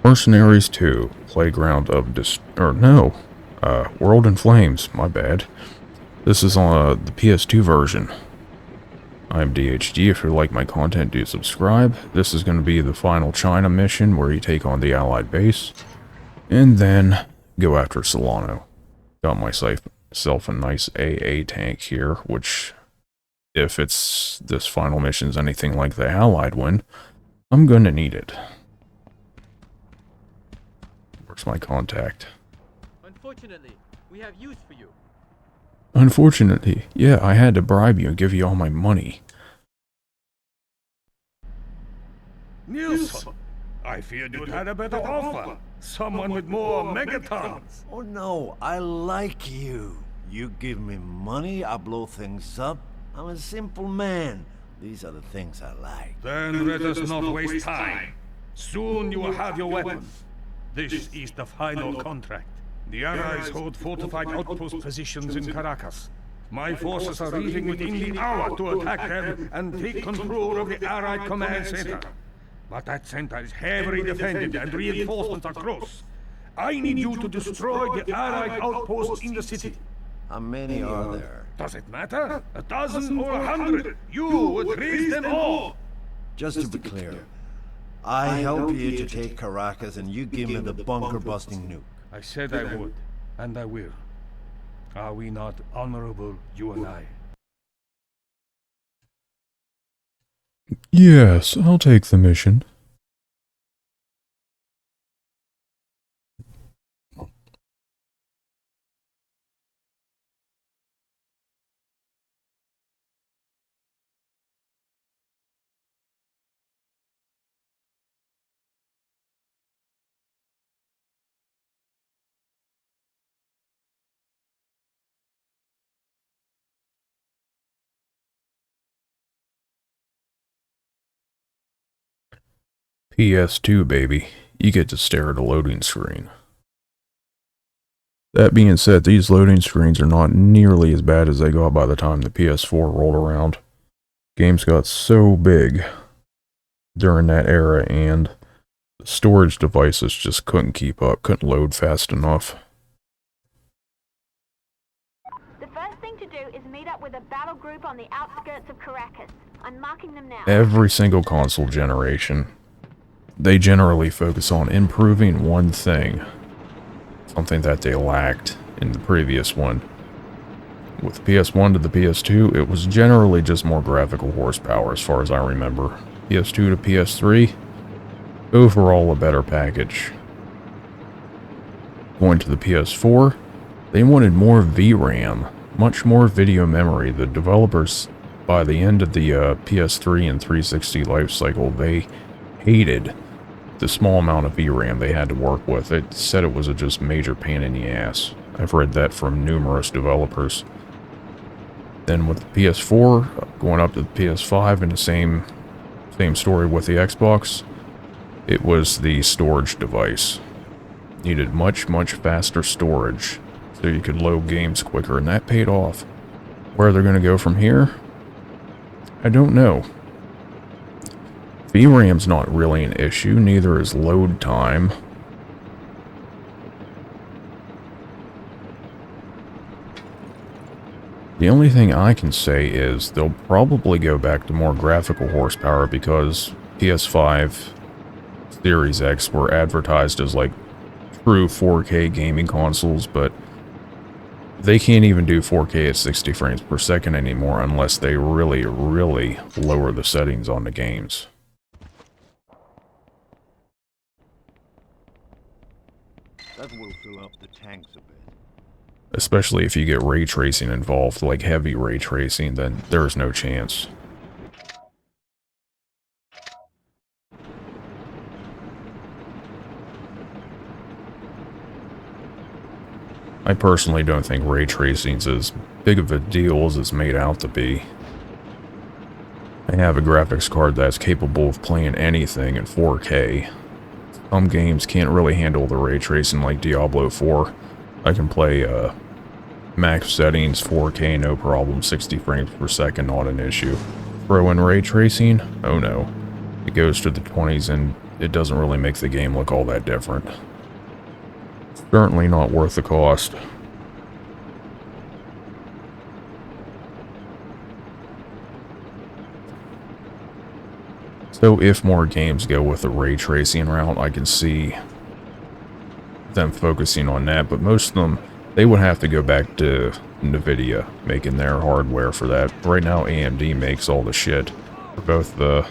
Mercenaries 2, Playground of World in Flames, my bad. This is on the PS2 version. I'm DHG. If you like my content, do subscribe. This is going to be the final China mission where you take on the Allied base, and then go after Solano. Got myself a nice AA tank here, which, if this final mission's anything like the Allied one, I'm going to need it. Where's my contact? Unfortunately, we have use for you. Unfortunately, yeah, I had to bribe you and give you all my money. Nilsson, I feared you'd had a better offer. Someone with more megatons. Oh no, I like you. You give me money, I blow things up. I'm a simple man. These are the things I like. Then let us not waste time. Soon you will have your weapons. This is the final contract. The Allies hold fortified outpost positions in Caracas. My forces are leaving within the hour to attack them and take control of the Allied command center. But that center is heavily defended and reinforcements are close. I need you to destroy the Allied outposts in the city. How many are there? Does it matter? 1,000 or 100? You would raise them all! Just to be clear, I help you to take Caracas and you give me the bunker-busting nuke. I said I would, and I will. Are we not honorable, you and I? Yes, I'll take the mission. PS2, baby. You get to stare at a loading screen. That being said, these loading screens are not nearly as bad as they got by the time the PS4 rolled around. Games got so big during that era, and the storage devices just couldn't keep up, couldn't load fast enough. The first thing to do is meet up with a battle group on the outskirts of Caracas. I'm marking them now. Every single console generation, they generally focus on improving one thing. Something that they lacked in the previous one. With PS1 to the PS2, it was generally just more graphical horsepower as far as I remember. PS2 to PS3, overall a better package. Going to the PS4, they wanted more VRAM, much more video memory. The developers, by the end of the PS3 and 360 lifecycle, they hated the small amount of VRAM they had to work with. It said it was a just major pain in the ass. I've read that from numerous developers. Then with the PS4, going up to the PS5, and the same story with the Xbox, it was the storage device. Needed much faster storage, so you could load games quicker, and that paid off. Where they're going to go from here, I don't know. VRAM's not really an issue, neither is load time. The only thing I can say is they'll probably go back to more graphical horsepower because PS5 Series X were advertised as like true 4K gaming consoles, but they can't even do 4K at 60 frames per second anymore unless they really lower the settings on the games. That will fill up the tanks a bit. Especially if you get ray tracing involved, like heavy ray tracing, then there's no chance. I personally don't think ray tracing's as big of a deal as it's made out to be. I have a graphics card that's capable of playing anything in 4K. Some games can't really handle the ray tracing, like Diablo 4. I can play max settings 4K no problem, 60 frames per second, not an issue. Throw in ray tracing, oh no. It goes to the 20s and it doesn't really make the game look all that different. Certainly not worth the cost. So if more games go with the ray tracing route, I can see them focusing on that, but most of them, they would have to go back to NVIDIA making their hardware for that. Right now, AMD makes all the shit for both the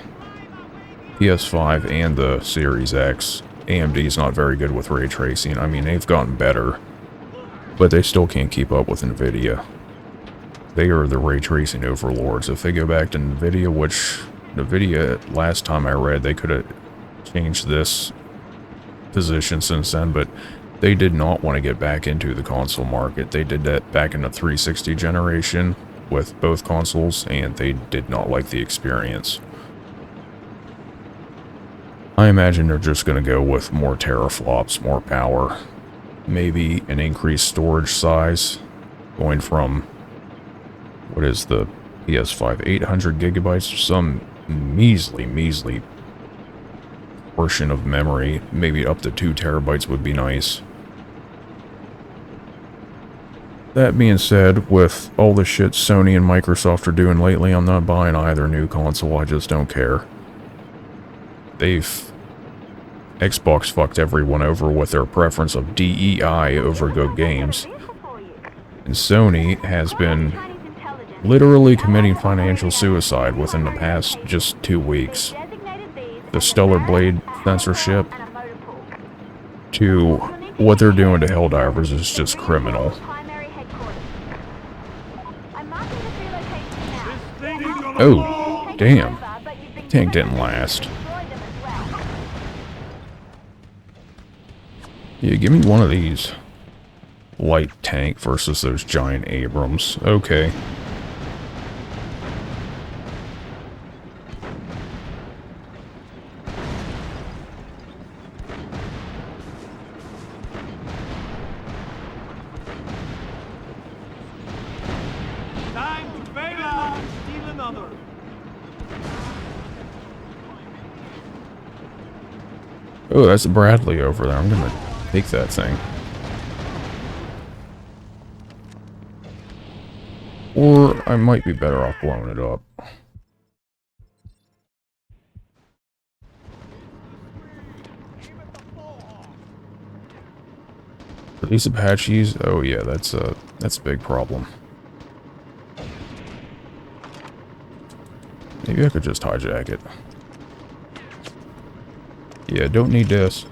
PS5 and the Series X. AMD's not very good with ray tracing. I mean, they've gotten better, but they still can't keep up with NVIDIA. They are the ray tracing overlords. If they go back to NVIDIA, which NVIDIA, last time I read, they could have changed this position since then, but they did not want to get back into the console market. They did that back in the 360 generation with both consoles, and they did not like the experience. I imagine they're just going to go with more teraflops, more power, maybe an increased storage size, going from, what is the PS5, 800 gigabytes, some measly portion of memory, maybe up to 2 terabytes would be nice. That being said, with all the shit Sony and Microsoft are doing lately, I'm not buying either new console. I just don't care. Xbox fucked everyone over with their preference of DEI over good games. And Sony has been literally committing financial suicide within the past just 2 weeks. The Stellar Blade censorship to what they're doing to Helldivers is just criminal. Oh, damn. Tank didn't last. Yeah, give me one of these. Light tank versus those giant Abrams. Okay. Oh, that's a Bradley over there. I'm gonna take that thing. Or I might be better off blowing it up. Are these Apaches? Oh yeah, that's a big problem. Maybe I could just hijack it. Yeah, don't need this.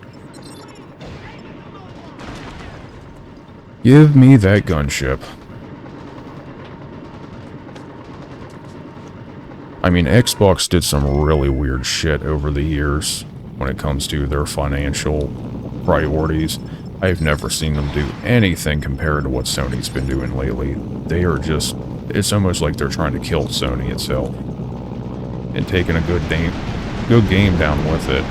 Give me that gunship. I mean, Xbox did some really weird shit over the years when it comes to their financial priorities. I've never seen them do anything compared to what Sony's been doing lately. They are just... It's almost like they're trying to kill Sony itself. And taking a good game down with it.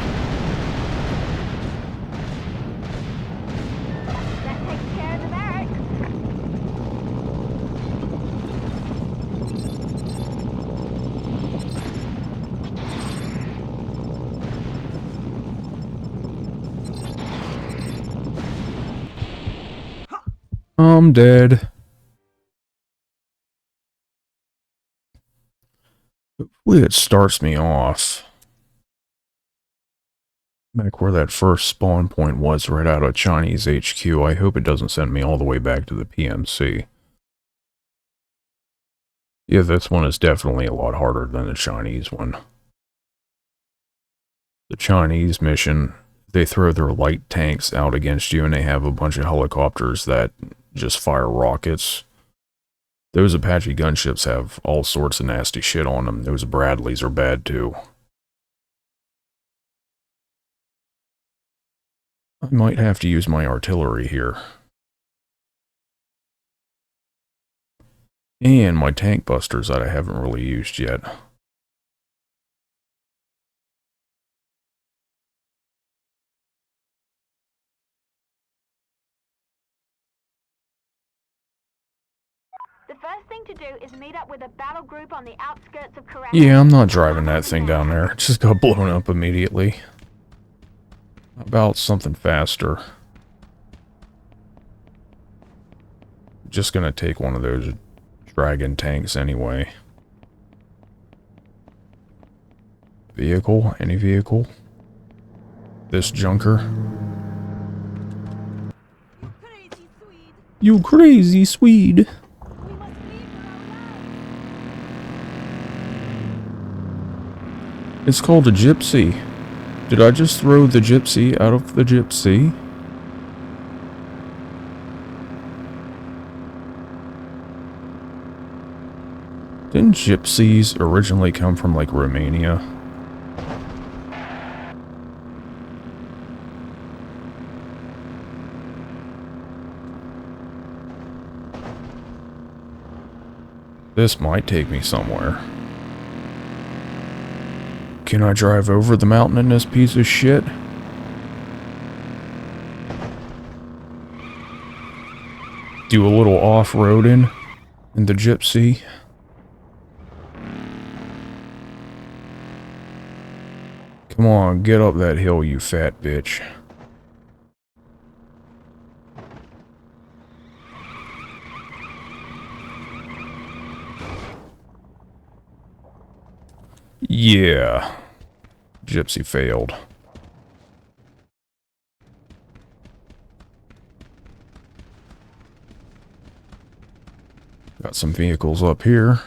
I'm dead. Hopefully it starts me off back where that first spawn point was, right out of Chinese HQ. I hope it doesn't send me all the way back to the PMC. Yeah, this one is definitely a lot harder than the Chinese one. The Chinese mission, they throw their light tanks out against you and they have a bunch of helicopters that just fire rockets. Those Apache gunships have all sorts of nasty shit on them. Those Bradleys are bad too. I might have to use my artillery here. And my tank busters that I haven't really used yet. The first thing to do is meet up with a battle group on the outskirts of Caracas. Yeah, I'm not driving that thing down there. It just got blown up immediately. How about something faster? Just gonna take one of those dragon tanks anyway. Vehicle? Any vehicle? This junker? You crazy Swede! It's called a gypsy. Did I just throw the gypsy out of the gypsy? Didn't gypsies originally come from, like, Romania? This might take me somewhere. Can I drive over the mountain in this piece of shit? Do a little off-roading in the gypsy. Come on, get up that hill, you fat bitch. Yeah. Gypsy failed. Got some vehicles up here.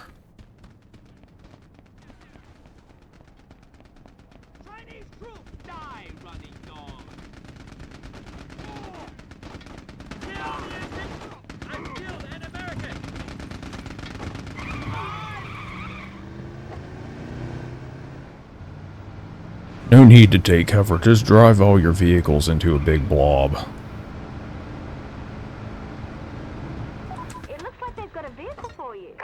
Chinese troops die, running dog. Kill the innocent! I killed an American! No need to take cover, just drive all your vehicles into a big blob. It looks like they've got a vehicle for you.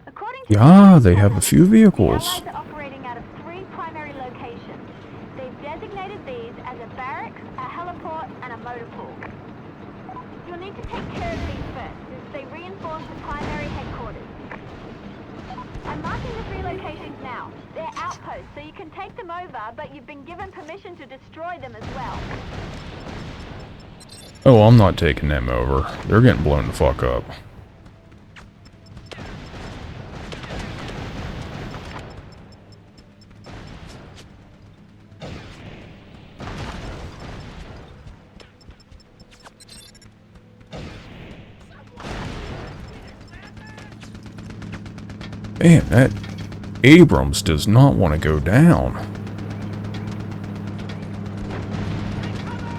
According to Yeah, they have a few the vehicles. Allies are operating out of 3 primary locations. They've designated these as a barracks, a heliport, and a motor pool. You'll need to take care of these first, as they reinforce the primary headquarters. I'm marking the 3 locations now. They're outposts, so you can take them over, but you've been given permission to destroy them as well. Oh, I'm not taking them over. They're getting blown the fuck up. Man, that Abrams does not want to go down.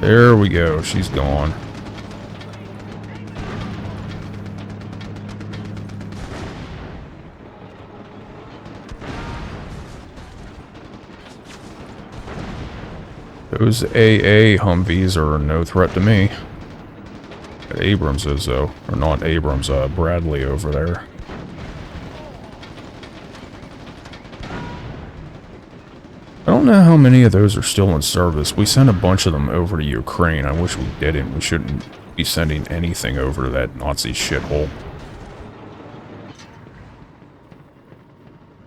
There we go, she's gone. Those AA Humvees are no threat to me. Abrams is, though. Or not Abrams, Bradley over there. I don't know how many of those are still in service. We sent a bunch of them over to Ukraine. I wish we didn't. We shouldn't be sending anything over to that Nazi shithole.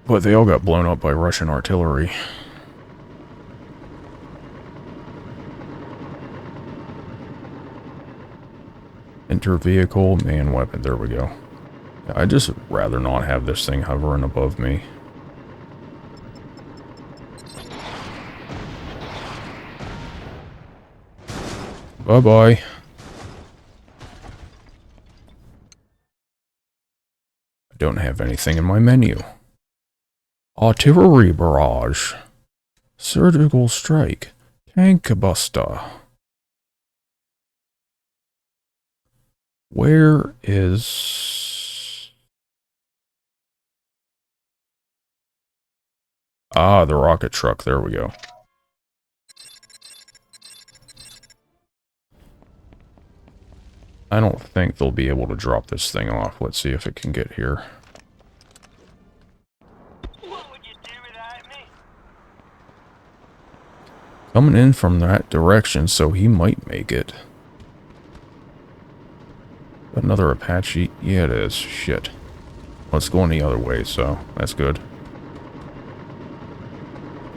But they all got blown up by Russian artillery. Enter vehicle, man weapon. There we go. I'd just rather not have this thing hovering above me. Bye-bye. I don't have anything in my menu. Artillery barrage. Surgical strike. Tank buster. Where is... Ah, the rocket truck. There we go. I don't think they'll be able to drop this thing off. Let's see if it can get here. What would you do without me? Coming in from that direction, so he might make it. Another Apache? Yeah, it is. Shit. Well, it's going the other way, so that's good.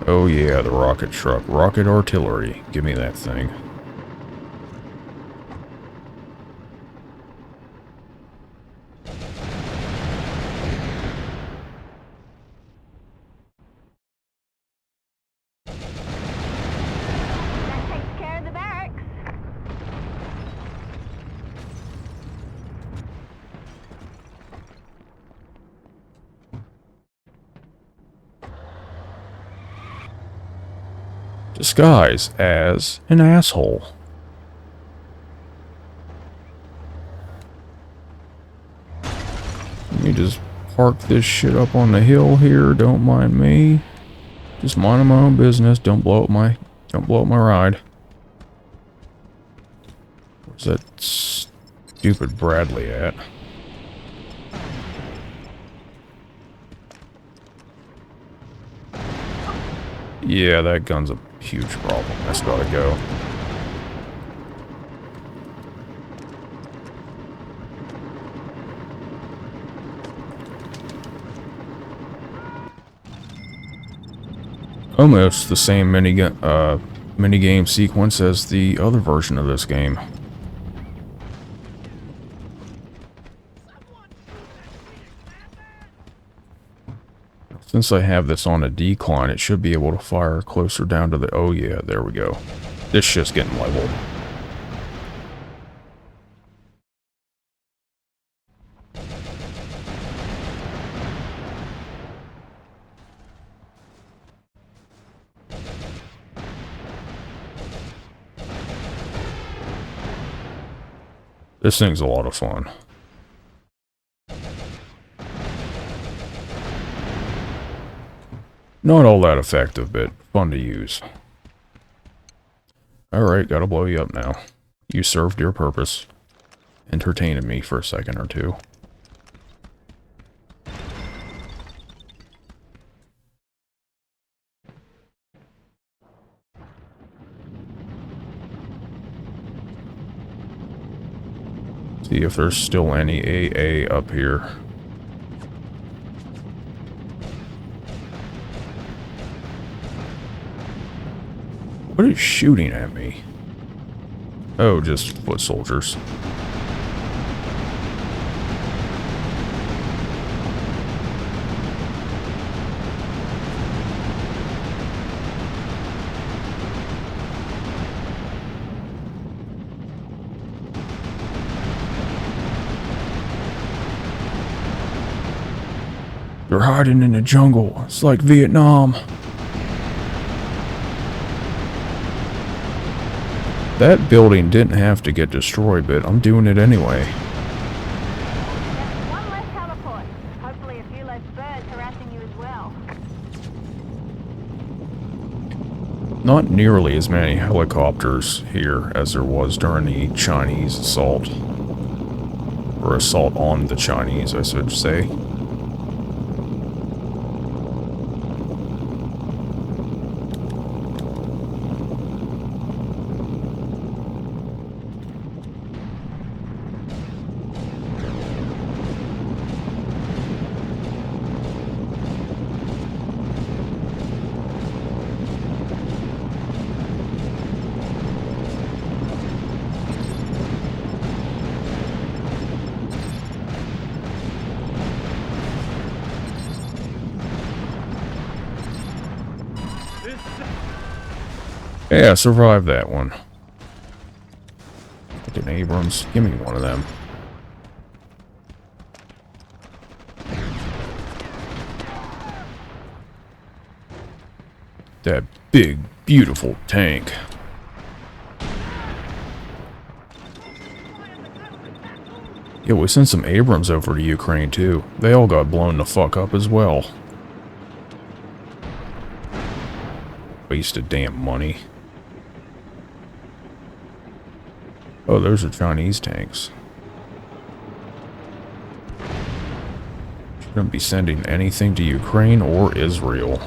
Oh yeah, the rocket truck. Rocket artillery. Give me that thing. That takes care of the barracks. Disguise as an asshole. Let me just park this shit up on the hill here. Don't mind me. Just minding my own business. Don't blow up my ride. Where's that stupid Bradley at? Yeah, that gun's a huge problem. That's gotta go. Almost the same minigame sequence as the other version of this game. Since I have this on a decline, it should be able to fire closer down to the... Oh yeah, there we go. This shit's getting leveled. This thing's a lot of fun. Not all that effective, but fun to use. Alright, gotta blow you up now. You served your purpose. Entertaining me for a second or two. See if there's still any AA up here. What is shooting at me? Oh, just foot soldiers. They're hiding in the jungle. It's like Vietnam. That building didn't have to get destroyed, but I'm doing it anyway. Just one less heliport. Hopefully a few less birds harassing you as well. Not nearly as many helicopters here as there was during the Chinese assault. Or assault on the Chinese, I should say. Yeah, survived that one. Fucking Abrams, give me one of them. That big, beautiful tank. Yeah, we sent some Abrams over to Ukraine too. They all got blown the fuck up as well. Waste of damn money. Oh, those are Chinese tanks. Shouldn't be sending anything to Ukraine or Israel.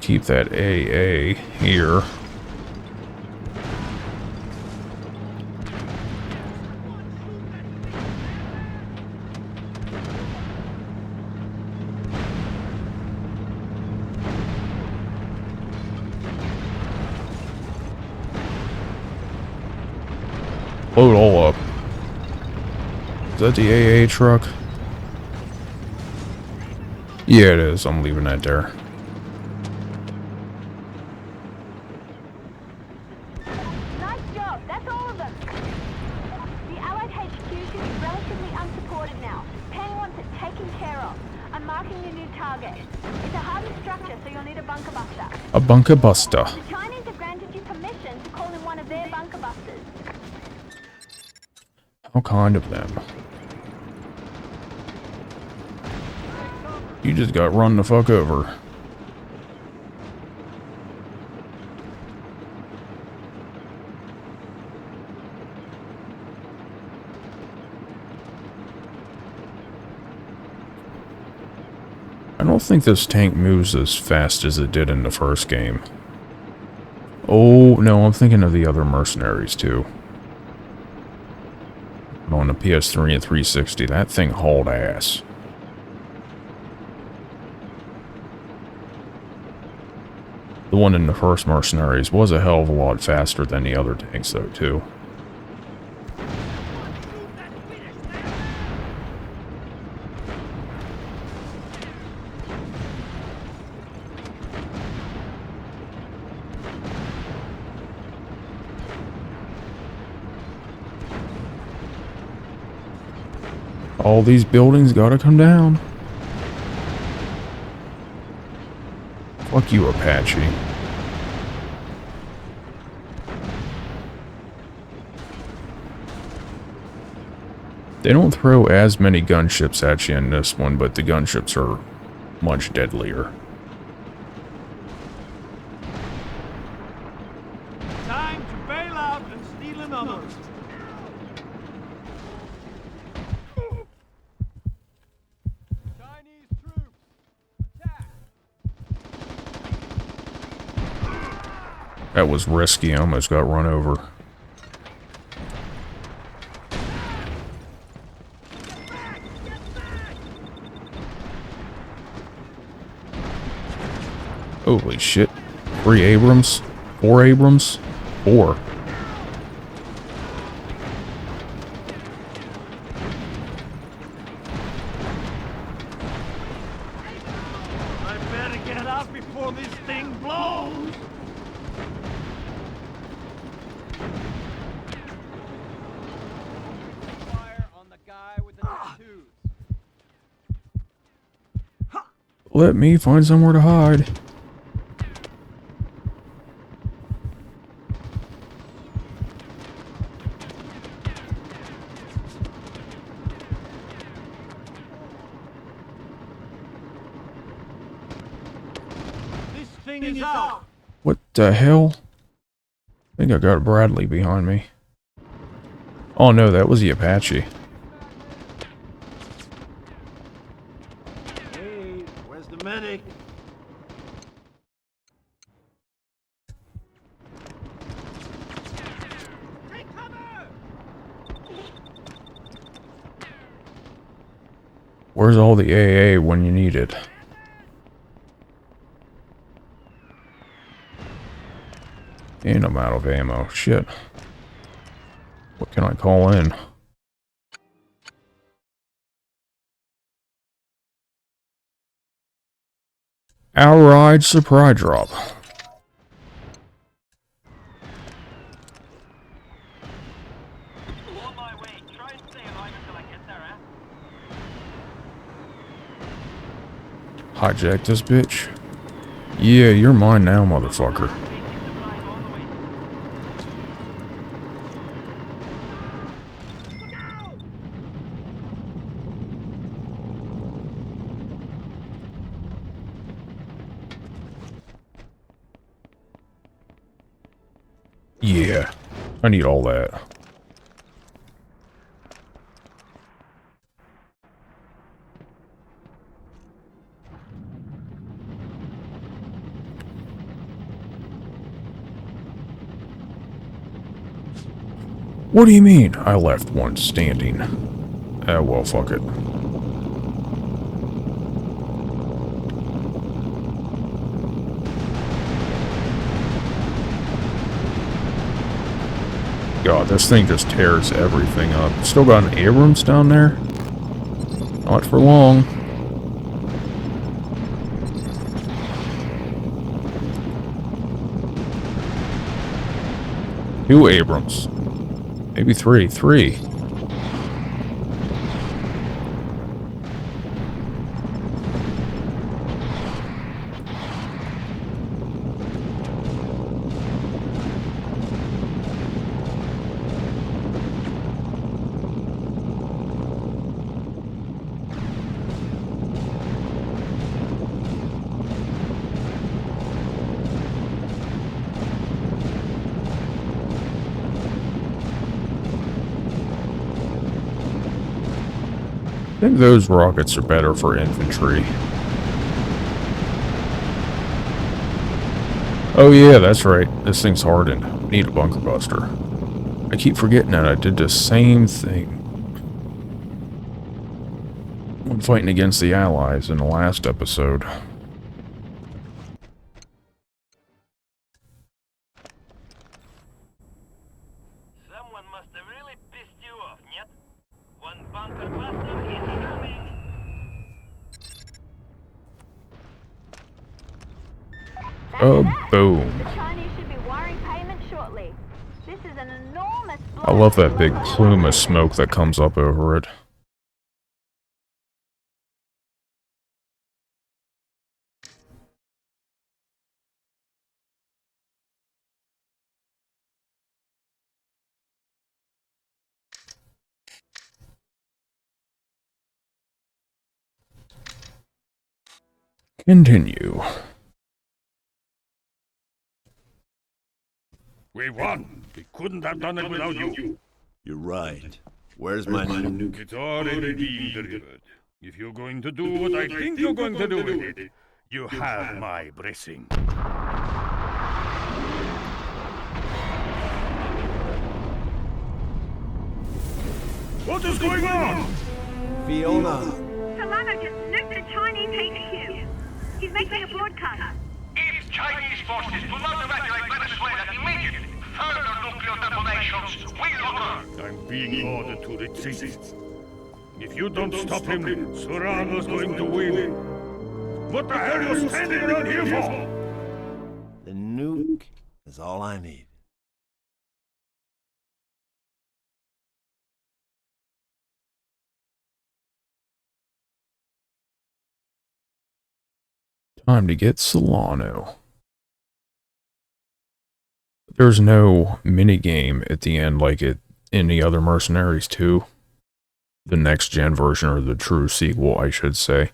keep that AA here. Load all up. Is that the AA truck? Yeah, it is. I'm leaving that there. Nice job. That's all of them. The Allied HQ should be relatively unsupported now. Penn wants it taken care of. I'm marking your new target. It's a hardened structure, so you'll need a bunker buster. A bunker buster. The Chinese have granted you permission to call in one of their bunker busters. How kind of them. You just got run the fuck over. I don't think this tank moves as fast as it did in the first game. Oh, no, I'm thinking of the other Mercenaries too. On the PS3 and 360, that thing hauled ass. The one in the first Mercenaries was a hell of a lot faster than the other tanks though, too. All these buildings gotta come down. Fuck you, Apache. They don't throw as many gunships at you in this one, but the gunships are much deadlier. Time to bail out and steal another. Chinese troops, attack! That was risky. I almost got run over. Holy shit. 3 Abrams? 4 Abrams? 4. I better get out before this thing blows! Fire on the guy with the tattoos. Let me find somewhere to hide. This thing is out! What the hell? I think I got Bradley behind me. Oh no, that was the Apache. Hey, where's the medic? Take cover! Where's all the AA when you need it? And I'm out of ammo. Shit. What can I call in? Alright, supply drop. On my way. Try and stay alive until I get there, eh? Hijack this bitch. Yeah, you're mine now, motherfucker. Yeah, I need all that. What do you mean? I left one standing. Ah, well, fuck it. God, this thing just tears everything up. Still got an Abrams down there? Not for long. 2 Abrams. Maybe 3. 3. I think those rockets are better for infantry. Oh yeah, that's right. This thing's hardened. We need a bunker buster. I keep forgetting that I did the same thing when fighting against the Allies in the last episode. Someone must have really pissed you off, нет? One bunker buster incoming. Oh, boom. The Chinese should be wiring payment shortly. This is an enormous blow. I love that big plume of smoke that comes up over it. Continue. We won. We couldn't have done it without you. You're right. Where's my nuke? It's already been delivered. If you're going to do what I think you're going to do with it, you have my blessing. What is going on? Fiona! Solano just nuked the Chinese HQ. He's making a broadcast. If Chinese forces do not evacuate Venezuela immediately, further nuclear detonations will occur. I'm being ordered to retreat. If you don't stop him, Serrano's going to win. What the hell are you standing around here for? The nuke is all I need. Time to get Solano. There's no minigame at the end like it in the other Mercenaries 2. The next gen version, or the true sequel, I should say.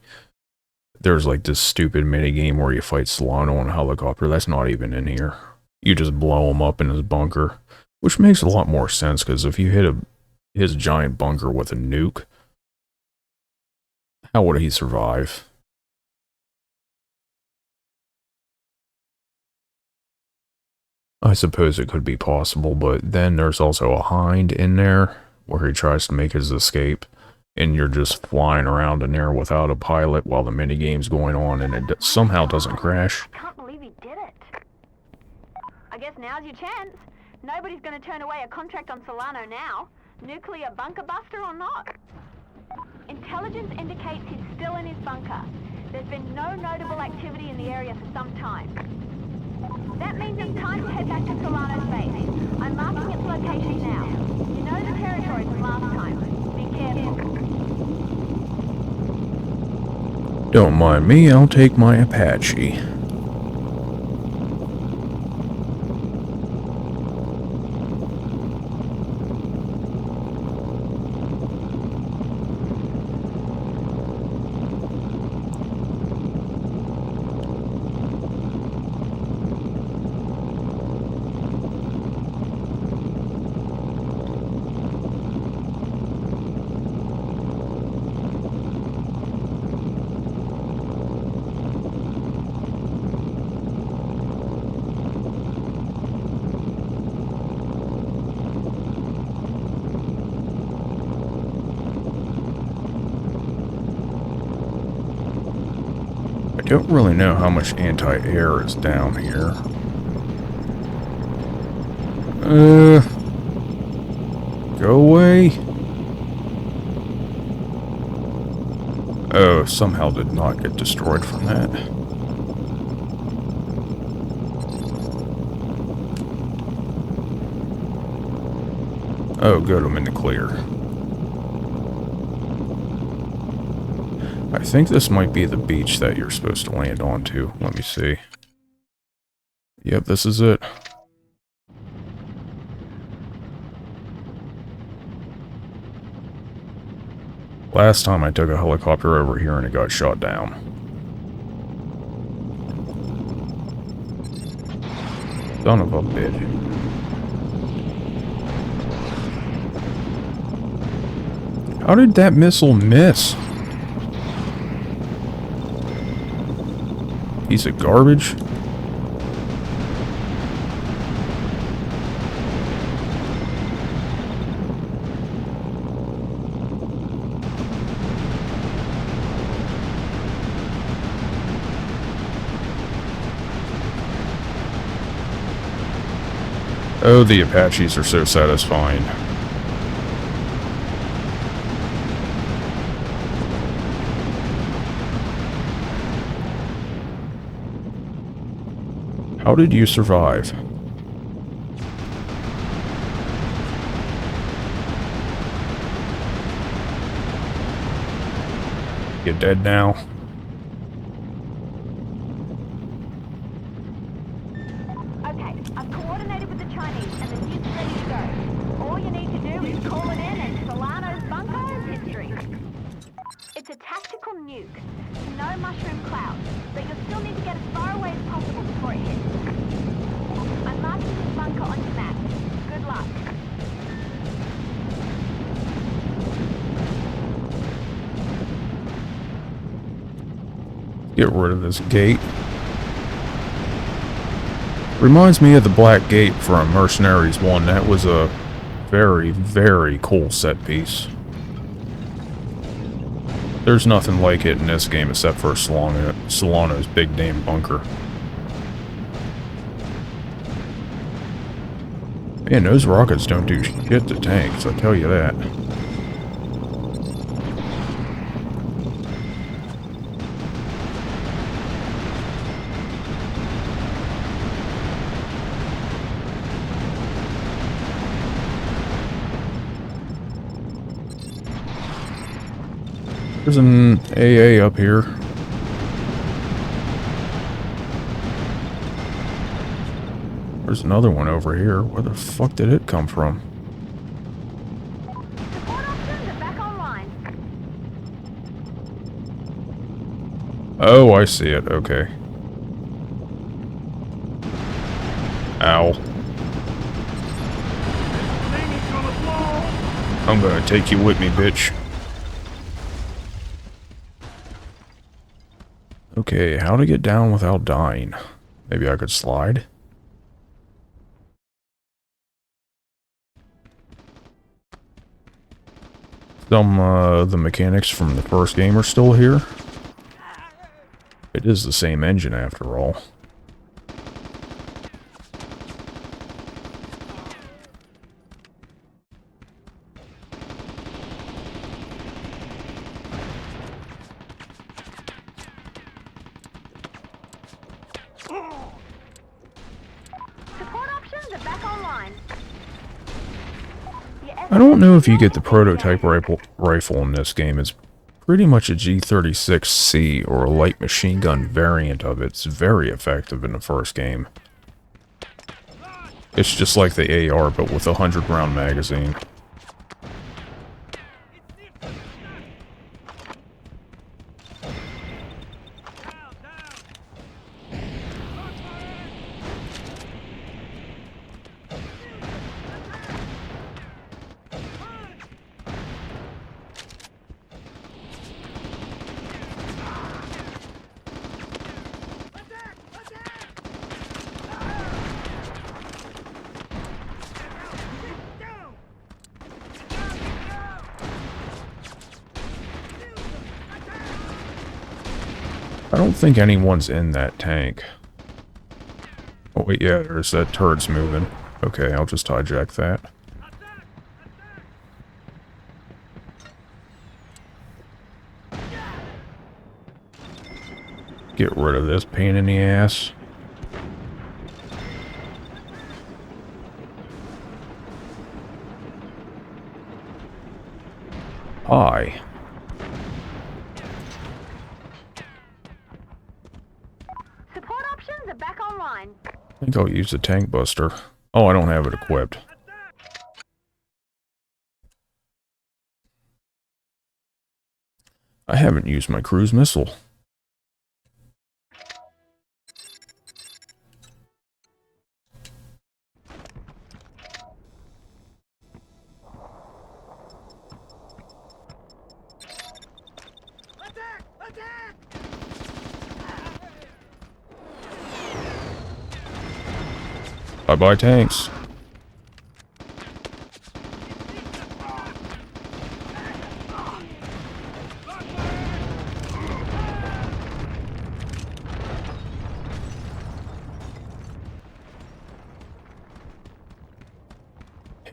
There's like this stupid minigame where you fight Solano on a helicopter. That's not even in here. You just blow him up in his bunker. Which makes a lot more sense, because if you hit his giant bunker with a nuke, how would he survive? I suppose it could be possible, but then there's also a hind in there where he tries to make his escape, and you're just flying around in there without a pilot while the minigame's going on, and it somehow doesn't crash. I can't believe he did it. I guess now's your chance. Nobody's going to turn away a contract on Solano now. Nuclear bunker buster or not. Intelligence indicates he's still in his bunker. There's been no notable activity in the area for some time. That means it's time to head back to Solano's base. I'm marking its location now. You know the territory from last time. Be careful. Don't mind me, I'll take my Apache. Don't really know how much anti-air is down here. Go away. Oh, somehow did not get destroyed from that. Oh, good, I'm in the clear. I think this might be the beach that you're supposed to land onto. Let me see. Yep, this is it. Last time I took a helicopter over here and it got shot down. Son of a bitch. How did that missile miss? Piece of garbage. Oh, the Apaches are so satisfying. How did you survive? You dead now? Okay, I've coordinated with the Chinese and the nuke's ready to go. All you need to do is call it in and Solano's bunker is history. It's a tactical nuke. No mushroom cloud, but you'll still need to get as far away as possible before it hits. I'm marking this bunker on your map. Good luck. Get rid of this gate. Reminds me of the Black Gate from Mercenaries 1. That was a very, very cool set piece. There's nothing like it in this game except for Solano's big name bunker. Man, those rockets don't do shit to tanks, I tell you that. There's an AA up here. There's another one over here. Where the fuck did it come from? Support options are back online. Oh, I see it. Okay. Ow. I'm gonna take you with me, bitch. Okay, how to get down without dying? Maybe I could slide? Some, the mechanics from the first game are still here. It is the same engine after all. Support options are back online. I don't know if you get the prototype rifle in this game. It's pretty much a G36C or a light machine gun variant of it. It's very effective in the first game. It's just like the AR, but with a 100-round magazine. I don't think anyone's in that tank. Oh wait, yeah, there's that turret's moving. Okay, I'll just hijack that. Get rid of this pain in the ass. Hi. Support options are back online. I think I'll use the tank buster. Oh, I don't have it equipped. I haven't used my cruise missile. Bye-bye tanks.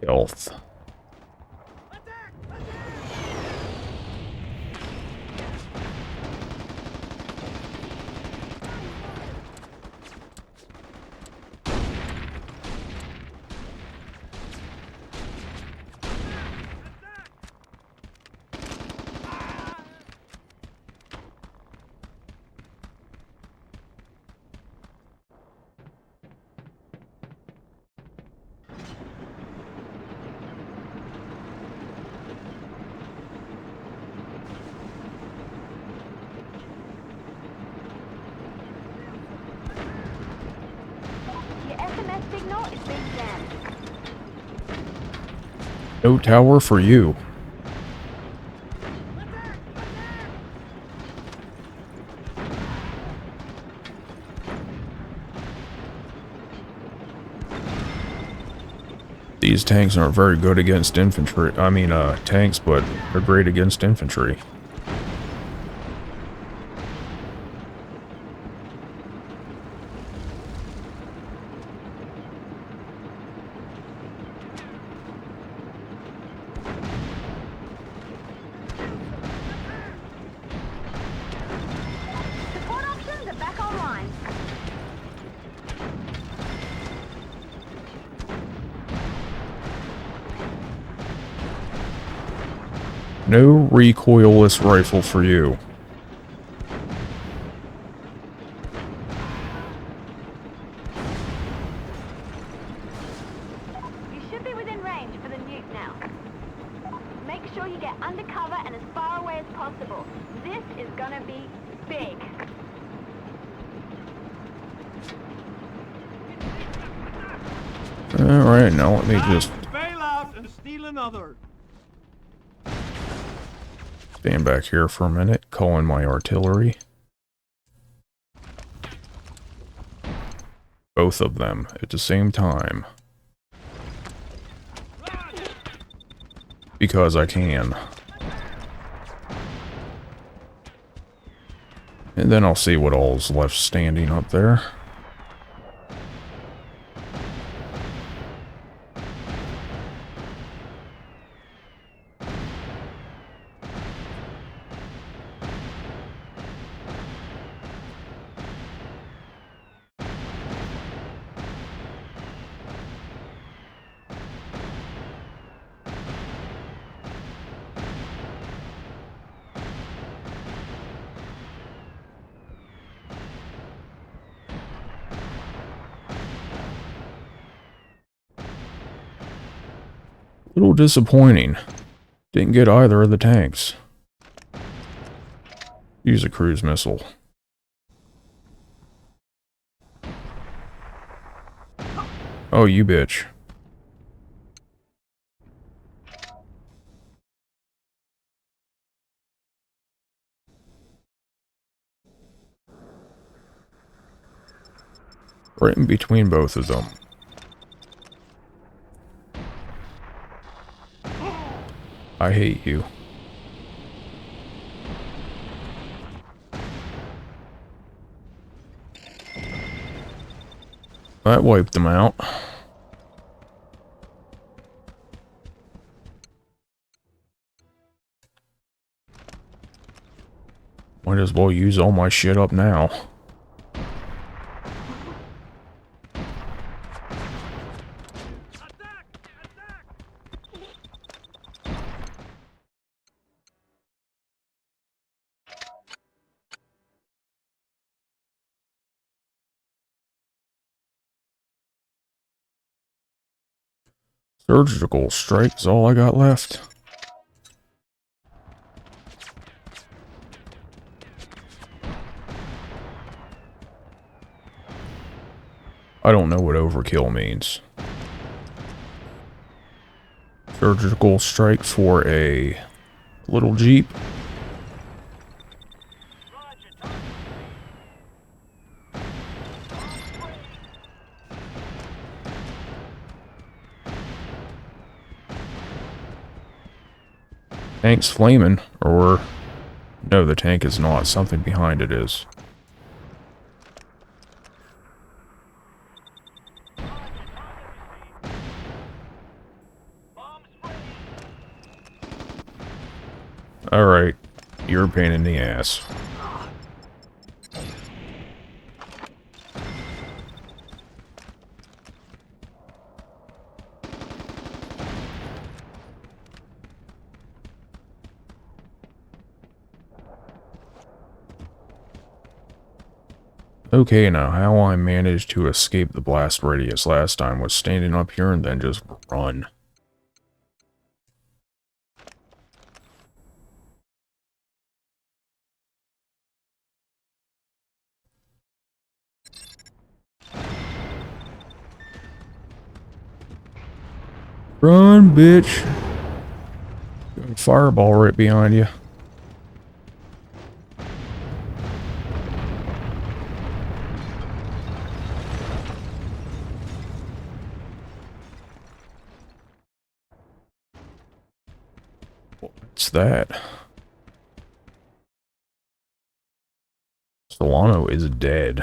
Health. Your SMS signal is being jammed. No tower for you. These tanks aren't very good against infantry. I mean, tanks, but they're great against infantry. Support options are back online. No recoilless rifle for you. You should be within range for the nuke now. Make sure you get under cover and as far away as possible. This is gonna be big. Alright, now let me just Bail out and steal another. stand back here for a minute, call in my artillery. Both of them at the same time. Because I can. And then I'll see what all's left standing up there. Little disappointing. Didn't get either of the tanks. Use a cruise missile. Oh, you bitch. Right in between both of them. I hate you. That wiped them out. Might as well use all my shit up now. Surgical strike is all I got left. I don't know what overkill means. Surgical strike for a little Jeep. Tank's flaming, or no, the tank is not. Something behind it is. Alright, you're a pain in the ass. Okay, now how I managed to escape the blast radius last time was standing up here and then just run. Run, bitch. Fireball right behind you. What's that? Solano is dead.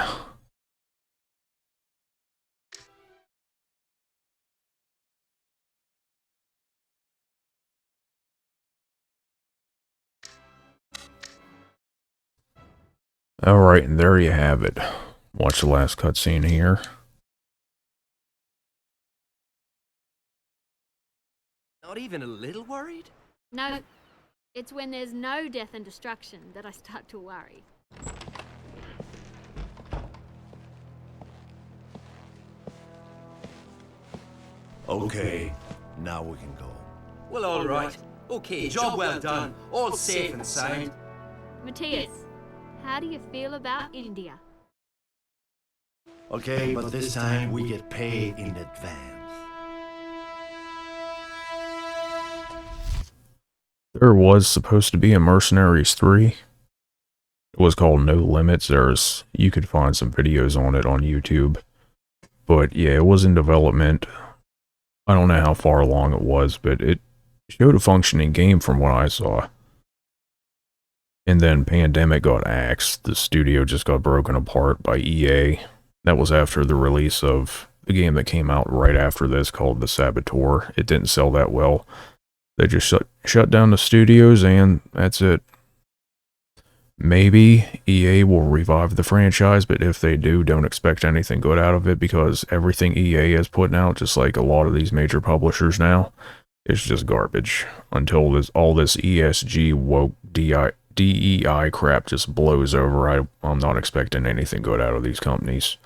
Alright, and there you have it. Watch the last cutscene here. Not even a little worried? No, it's when there's no death and destruction that I start to worry. Okay, now we can go. Well, all right. Okay, job well done. All safe and sound. Matthias, how do you feel about India? Okay, but this time we get paid in advance. There was supposed to be a Mercenaries 3. It was called No Limits. You could find some videos on it on YouTube. But yeah, it was in development. I don't know how far along it was, but it showed a functioning game from what I saw. And then Pandemic got axed. The studio just got broken apart by EA. That was after the release of the game that came out right after this called The Saboteur. It didn't sell that well. They just shut down the studios and that's it. Maybe EA will revive the franchise, but if they do, don't expect anything good out of it because everything EA is putting out, just like a lot of these major publishers now, is just garbage. Until all this ESG woke DEI crap just blows over, I'm not expecting anything good out of these companies.